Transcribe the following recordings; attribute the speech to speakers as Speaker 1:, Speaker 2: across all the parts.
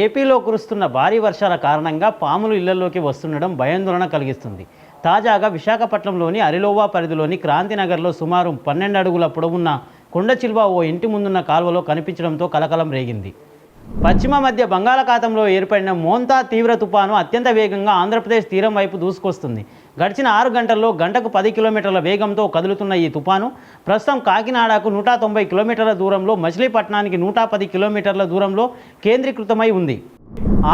Speaker 1: ఏపీలో కురుస్తున్న భారీ వర్షాల కారణంగా పాములు ఇళ్లలోకి వస్తుండడం భయాందోళన కలిగిస్తుంది. తాజాగా విశాఖపట్నంలోని అరిలోవా పరిధిలోని క్రాంతినగర్లో సుమారు 12 అడుగుల పొడవున్న కొండచిల్వ ఓ ఇంటి ముందున్న కాల్వలో కనిపించడంతో కలకలం రేగింది. పశ్చిమ మధ్య బంగాళాఖాతంలో ఏర్పడిన మోంతా తీవ్ర తుపాను అత్యంత వేగంగా ఆంధ్రప్రదేశ్ తీరం వైపు దూసుకొస్తుంది. గడిచిన 6 గంటల్లో గంటకు 10 కిలోమీటర్ల వేగంతో కదులుతున్న ఈ తుపాను ప్రస్తుతం కాకినాడకు 190 కిలోమీటర్ల దూరంలో, మచిలీపట్నానికి 110 కిలోమీటర్ల దూరంలో కేంద్రీకృతమై ఉంది.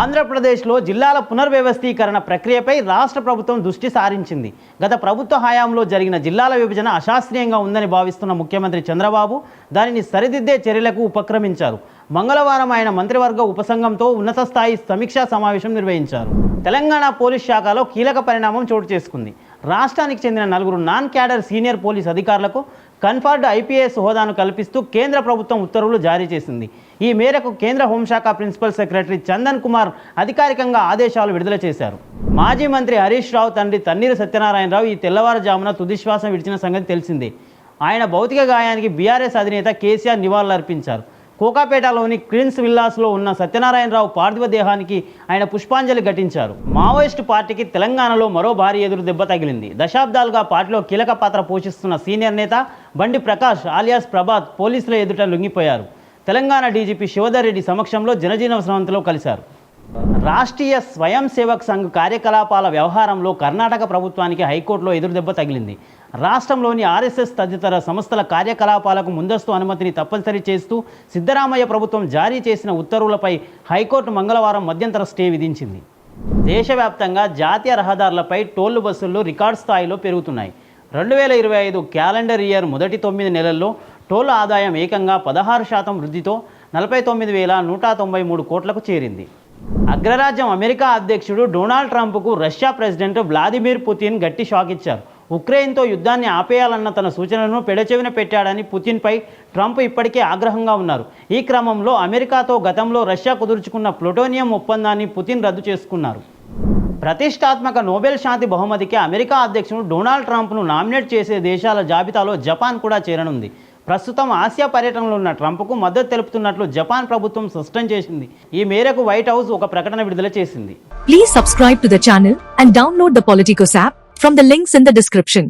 Speaker 1: ఆంధ్రప్రదేశ్లో జిల్లాల పునర్వ్యవస్థీకరణ ప్రక్రియపై రాష్ట్ర ప్రభుత్వం దృష్టి సారించింది. గత ప్రభుత్వ హయాంలో జరిగిన జిల్లాల విభజన అశాస్త్రీయంగా ఉందని భావిస్తున్న ముఖ్యమంత్రి చంద్రబాబు దానిని సరిదిద్దే చర్యలకు ఉపక్రమించారు. మంగళవారం ఆయన మంత్రివర్గ ఉపసంఘంతో ఉన్నత స్థాయి సమీక్షా సమావేశం నిర్వహించారు. తెలంగాణ పోలీస్ శాఖలో కీలక పరిణామం చోటు చేసుకుంది. రాష్ట్రానికి చెందిన 4 నాన్ క్యాడర్ సీనియర్ పోలీస్ అధికారులకు కన్ఫర్డ్ ఐపీఎస్ హోదాను కల్పిస్తూ కేంద్ర ప్రభుత్వం ఉత్తర్వులు జారీ చేసింది. ఈ మేరకు కేంద్ర హోంశాఖ ప్రిన్సిపల్ సెక్రటరీ చందన్ కుమార్ అధికారికంగా ఆదేశాలు విడుదల చేశారు. మాజీ మంత్రి హరీష్ రావు తండ్రి తన్నీరు సత్యనారాయణరావు ఈ తెల్లవారుజామున తుదిశ్వాస విడిచిన సంగతి తెలిసిందే. ఆయన భౌతిక గాయానికి బీఆర్ఎస్ అధినేత కేసీఆర్ నివాళులర్పించారు. కోకాపేటలోని క్వీన్స్ విల్లాస్లో ఉన్న సత్యనారాయణరావు పార్థివ దేహానికి ఆయన పుష్పాంజలి ఘటించారు. మావోయిస్టు పార్టీకి తెలంగాణలో మరో భారీ ఎదురు దెబ్బ తగిలింది. దశాబ్దాలుగా పార్టీలో కీలక పాత్ర పోషిస్తున్న సీనియర్ నేత బండి ప్రకాష్ ఆలియాస్ ప్రభాత్ పోలీసుల ఎదుట లొంగిపోయారు. తెలంగాణ డీజీపీ శివధర్ రెడ్డి సమక్షంలో జనజీవన స్రవంతిలో కలిశారు. రాష్ట్రీయ స్వయం సేవక్ సంఘ్ కార్యకలాపాల వ్యవహారంలో కర్ణాటక ప్రభుత్వానికి హైకోర్టులో ఎదురుదెబ్బ తగిలింది. రాష్ట్రంలోని ఆర్ఎస్ఎస్ తదితర సంస్థల కార్యకలాపాలకు ముందస్తు అనుమతిని తప్పనిసరి చేస్తూ సిద్ధరామయ్య ప్రభుత్వం జారీ చేసిన ఉత్తర్వులపై హైకోర్టు మంగళవారం మధ్యంతర స్టే విధించింది. దేశవ్యాప్తంగా జాతీయ రహదారులపై టోల్లు బస్సులు రికార్డు స్థాయిలో పెరుగుతున్నాయి. 2025 క్యాలెండర్ ఇయర్ మొదటి 9 నెలల్లో టోల్ ఆదాయం ఏకంగా 16% వృద్ధితో 49,193 కోట్లకు చేరింది. అగ్రరాజ్యం అమెరికా అధ్యక్షుడు డొనాల్డ్ ట్రంప్కు రష్యా ప్రెసిడెంట్ వ్లాదిమిర్ పుతిన్ గట్టి షాక్ ఇచ్చారు. ఉక్రెయిన్తో యుద్ధాన్ని ఆపేయాలన్న తన సూచనలను పెడచెవిన పెట్టాడని పుతిన్పై ట్రంప్ ఇప్పటికే ఆగ్రహంగా ఉన్నారు. ఈ క్రమంలో అమెరికాతో గతంలో రష్యా కుదుర్చుకున్న ప్లూటోనియం ఒప్పందాన్ని పుతిన్ రద్దు చేసుకున్నారు. ప్రతిష్టాత్మక నోబెల్ శాంతి బహుమతికి అమెరికా అధ్యక్షుడు డొనాల్డ్ ట్రంప్ను నామినేట్ చేసే దేశాల జాబితాలో జపాన్ కూడా చేరనుంది. ప్రస్తుతం ఆసియా పర్యటనలో ఉన్న ట్రంప్కు మద్దతు తెలుపుతున్నట్లు జపాన్ ప్రభుత్వం స్పష్టం చేసింది. ఈ మేరకు వైట్ హౌస్ ఒక ప్రకటన విడుదల చేసింది.
Speaker 2: Please subscribe to the channel and download the Politicos app from the links in the description.